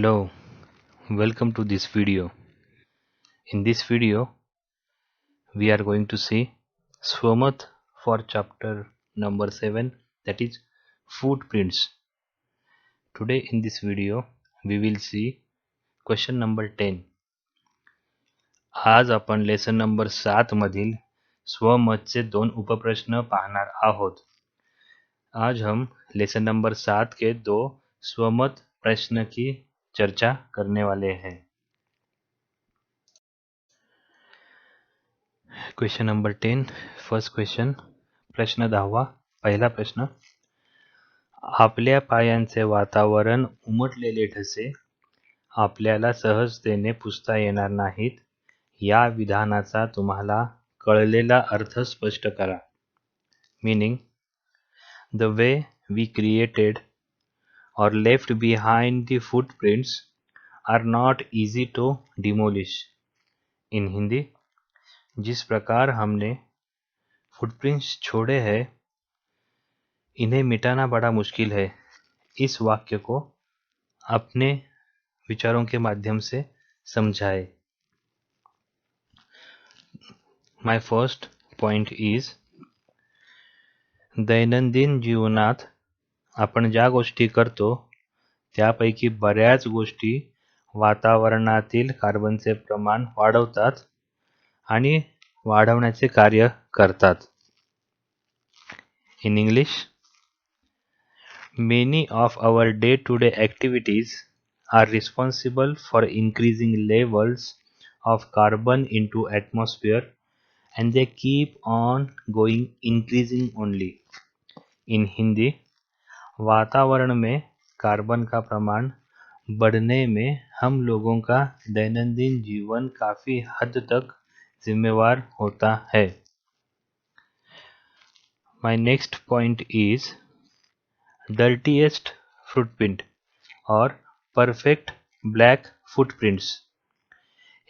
Hello, welcome to this video. In this video, we are going to see Swamath for chapter number 7, that is footprints. Today in this video, we will see question number 10. आज आपण lesson number 7 मधील स्वमतचे दोन उपप्रश्न पाहणार आहोत. आज हम lesson number 7 के दो स्वमत प्रश्न की चर्चा करने वाले हैं. Question number 10, first question. प्रश्न 10. पहिला प्रश्न. आपल्या पायांचे वातावरण उमटलेले ठसे आपल्याला सहजतेने पुसता येणार नाहीत. या विधानाचा तुम्हाला कळलेला अर्थ स्पष्ट करा. Meaning, the way we created और left behind the footprints are not easy to demolish. In Hindi, जिस प्रकार हमने फुटप्रिंट्स छोड़े हैं इन्हें मिटाना बड़ा मुश्किल है. इस वाक्य को अपने विचारों के माध्यम से समझाए. माय फर्स्ट पॉइंट इज, दैनंदिन जीवनात आपण ज्या गोष्टी करतो त्यापैकी बऱ्याच गोष्टी वातावरणातील कार्बनचे प्रमाण वाढवतात आणि वाढवण्याचे कार्य करतात. In English, many of our day-to-day activities are responsible for increasing levels of carbon into atmosphere, and they keep on going increasing only. In Hindi, वातावरण में कार्बन का प्रमाण बढ़ने में हम लोगों का दैनंदिन जीवन काफी हद तक जिम्मेवार होता है. My next point is dirtiest footprint और परफेक्ट ब्लॅक फुटप्रिंट्स.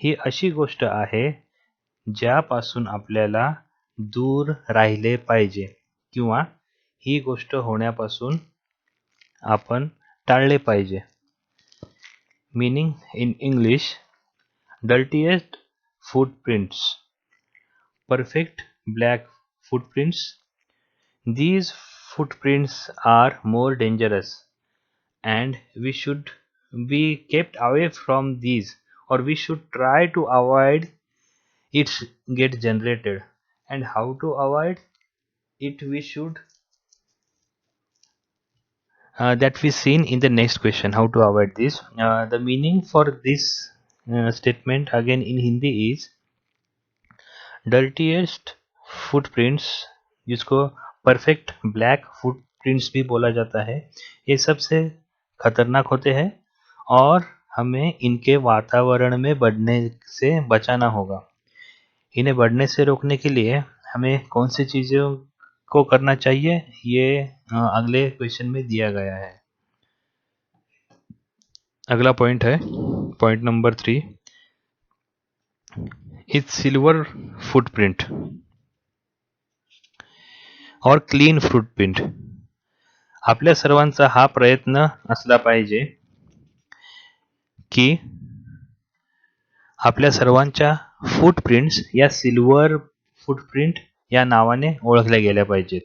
ही अशी गोष्ट आहे ज्यापासून आपल्याला दूर राहिले पाहिजे किंवा ही गोष्ट होण्यापासून आपण टाळले पाहिजे. Meaning in English, dirtiest footprints, perfect black footprints. These footprints are more dangerous and we should be kept away from these, or we should try to avoid it get generated. And how to avoid it we should that we seen in the next question, how to avoid this. The meaning for this statement again in Hindi is dirtiest footprints, जिसको perfect black footprints भी बोला जाता है, ये सबसे खतरनाक होते हैं और हमें इनके वातावरण में बढ़ने से बचाना होगा. इन्हें बढ़ने से रोकने के लिए हमें कौन सी चीज़ों को करना चाहिए, ये अगले क्वेश्चन में दिया गया है. अगला पॉइंट है point number 3, is silver footprint और क्लीन फुटप्रिंट. आपल्या सर्वांचा हा प्रयत्न असला पाहिजे की आपल्या सर्वांच्या फुटप्रिंट्स या सिल्वर फुटप्रिंट या नावाने ओळखल्या गेल्या पाहिजेत.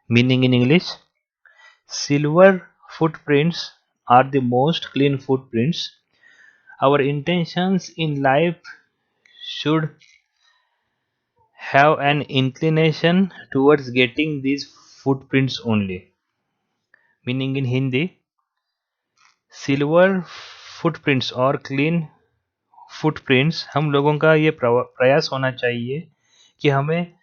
Meaning in English, silver footprints are the most clean footprints. Our intentions in life should have an inclination towards getting these footprints only. Meaning in Hindi, silver footprints और clean footprints, हम लोगों का ये प्रयास होना चाहिए कि हमें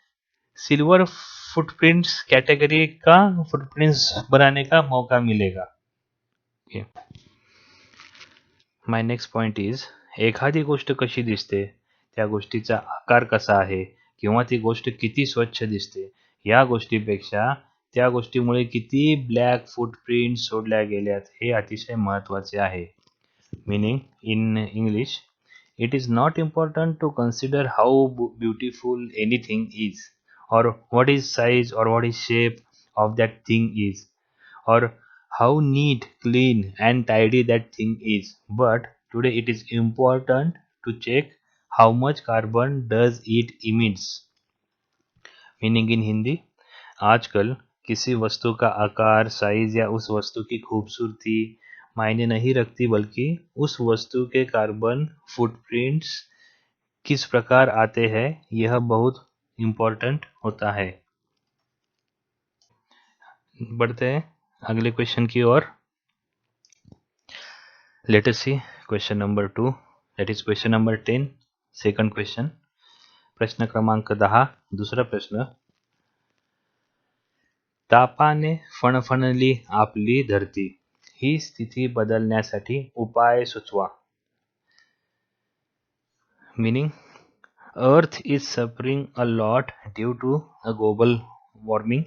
सिल्वर फुटप्रिंट्स कैटेगरी का फुटप्रिंट्स बनाने का मौका मिलेगा. माय नेक्स्ट पॉइंट इज, एखादी गोष्ट कशी दिसते, त्या गोष्टीचा आकार कसा आहे किंवा ती गोष्ट किती स्वच्छ दिसते या गोष्टीपेक्षा त्या गोष्टीमुळे किती ब्लॅक फुटप्रिंट सोडल्या गेल्यात हे अतिशय महत्त्वाचे आहे. Meaning in English, it is not important to consider how beautiful anything is, or what is size or what is shape of that thing is, or how neat, clean, and tidy that thing is. But today it is important to check how much carbon does it emits. Meaning in Hindi, आजकल किसी वस्तु का आकार, size या उस वस्तु की खूबसूरती मायने नहीं रखती, बल्कि उस वस्तु के कार्बन फुटप्रिंट्स किस प्रकार आते हैं, यह बहुत इम्पोर्टेंट होता है। बढ़ते हैं अगले क्वेश्चन की ओर। Let us see question number 2, that is question number 10, second question. प्रश्न क्रमांक 10, दुसरा प्रश्न। तापाने फणफणली आपली धरती, ही स्थिती बदलण्यासाठी उपाय सुचवा। Meaning, earth is suffering a lot due to a global warming,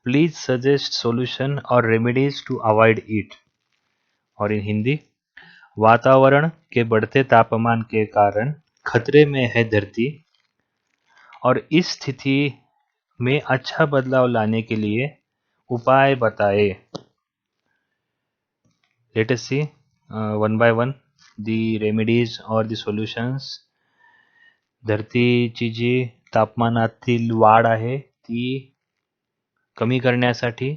please suggest solution और रेमेडीज टू अवॉइड इट। और इन हिंदी, वातावरण के बढ़ते तापमान के कारण खतरे में है धरती, और इस स्थिति में अच्छा बदलाव लाने के लिए उपाय बताए। Let us see one by one the remedies और द सॉल्यूशंस। धरतीची जी तापमानातील वाढ आहे ती कमी करण्यासाठी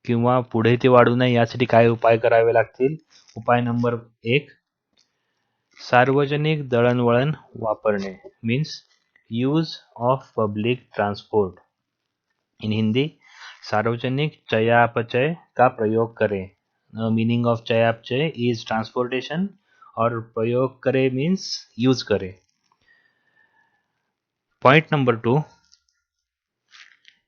किंवा पुढे ती वाढू नये यासाठी काय उपाय करावे लागतील? उपाय नंबर 1, सार्वजनिक दळणवळण वापरणे, means use of public transport. In Hindi, सार्वजनिक चयापचय का प्रयोग करें। मीनिंग ऑफ चयापचय इज ट्रांसपोर्टेशन, और प्रयोग करें मीन्स यूज करें। पॉइंट नंबर 2,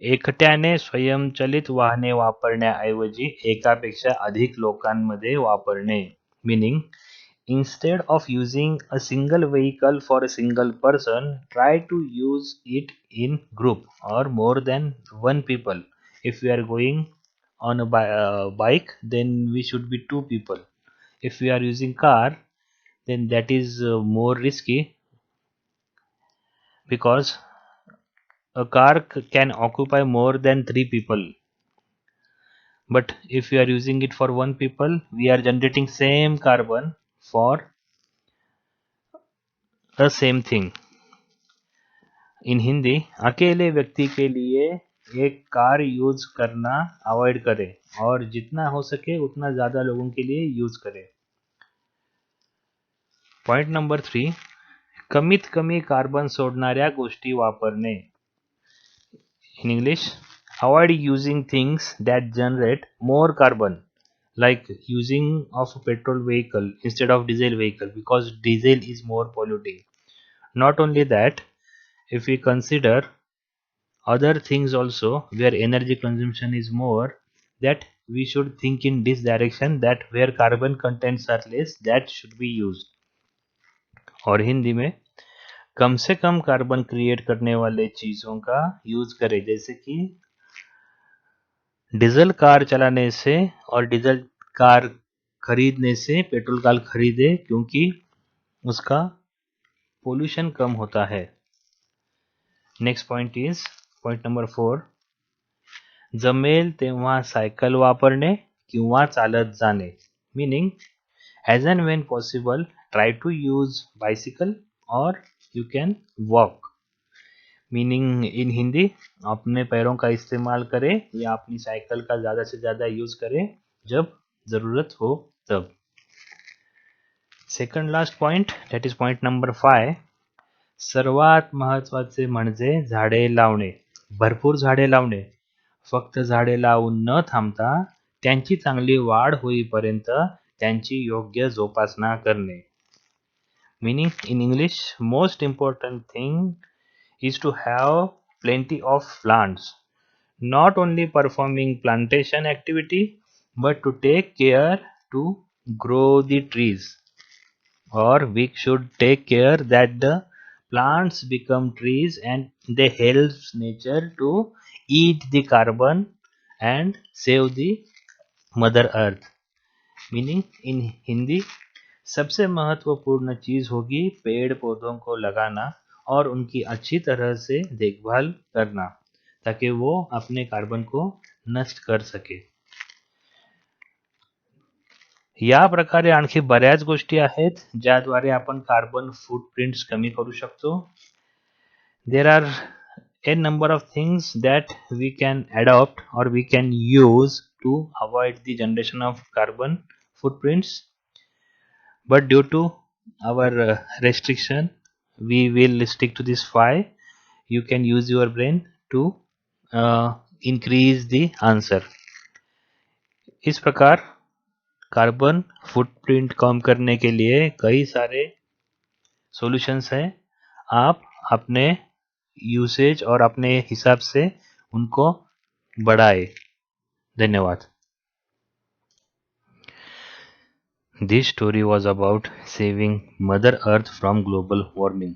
एकट्याने स्वयंचलित वाहने वापरण्याऐवजी एकापेक्षा अधिक लोकांमध्ये वापरणे। Meaning, instead of using a single vehicle for a single person, try to use it in group or more than one people. If we are going on a bike, then we should be two people. If we are using car, then that is more risky, because a car can occupy more than three people. But if we are using it for one people, we are generating same carbon for the same thing. इन हिंदी, अकेले व्यक्ति के लिए एक car use करना avoid करें, और जितना हो सके उतना ज्यादा लोगों के लिए यूज करें। पॉइंट नंबर 3, कमीत कमी कार्बन सोडणाऱ्या गोष्टी वापरणे। In English, avoid using things that generate more carbon, like using of a petrol vehicle instead of diesel vehicle, because diesel is more polluting. Not only that, if we consider other things also where energy consumption is more, that we should think in this direction, that where carbon contents are less, that should be used. और हिंदी में, कम से कम carbon create करने वाले चीजों का use करें, जैसे कि डीजल कार चलाने से और डीजल कार खरीदने से पेट्रोल कार खरीदे, क्योंकि उसका पोल्यूशन कम होता है। Next point is point number 4, जमेल तेव्हा सायकल वापरणे किंवा चालत जाणे। Meaning, as and when possible, try to use bicycle or you can walk. Meaning in Hindi, अपने पैरों का इस्तेमाल करें या अपनी साइकिल का ज़्यादा से ज़्यादा यूज करें जब ज़रूरत हो तब। Second last point, that is point number 5, सर्वात महत्त्वाचे म्हणजे झाडे लावणे, भरपूर झाडे लावणे। फक्त झाडे लावून न थांबता त्यांची चांगली वाढ होईपर्यंत त्यांची योग्य जोपासना करणे। Meaning in English, most important thing is to have plenty of plants, not only performing plantation activity, but to take care to grow the trees, or we should take care that the plants become trees and they help nature to eat the carbon and save the mother earth. Meaning in Hindi, सबसे महत्वपूर्ण चीज होगी पेड़ पौधों को लगाना और उनकी अच्छी तरह से देखभाल करना, ताकि वो अपने कार्बन को नष्ट कर सके। या प्रकारे आणखी बऱ्याच गोष्टी आहेत ज्याद्वारे आपण कार्बन फूटप्रिंट्स कमी करू शकतो. There are a number of things that we can adopt or we can use to avoid the generation of carbon footprints, but due to our restriction we will stick to this 5. You can use your brain to increase the answer. इस प्रकार carbon footprint कम करने के लिए कई सारे solutions हैं. आप अपने यूसेज और अपने हिसाब से उनको बढ़ाए. धन्यवाद. This story was about saving Mother Earth from global warming.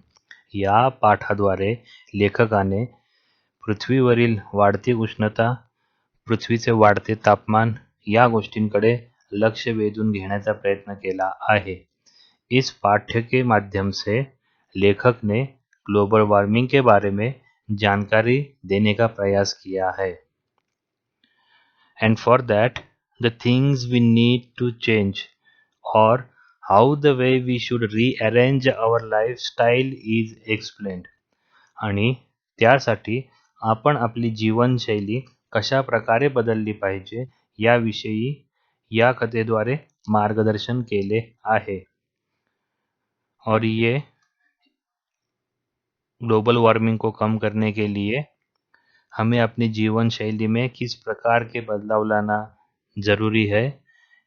या पाठाद्वारे लेखकाने पृथ्वीवरील वाढती उष्णता, पृथ्वीचे वाढते तापमान या गोष्टींकडे लक्ष वेधून घेण्याचा प्रयत्न केला आहे. इस पाठ्य के माध्यम से लेखक ने ग्लोबल वार्मिंग के बारे में जानकारी देने का प्रयास किया है. And for that, the things we need to change or how the way we should rearrange our lifestyle is explained. आणि त्यासाठी आपण आपली जीवनशैली कशा प्रकारे बदलली पाहिजे याविषयी या कथेद्वारे मार्गदर्शन केले आहे. और ये ग्लोबल वार्मिंग को कम करने के लिए हमें अपनी जीवन शैली में किस प्रकार के बदलाव लाना जरूरी है,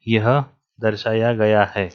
यह दर्शाया गया है.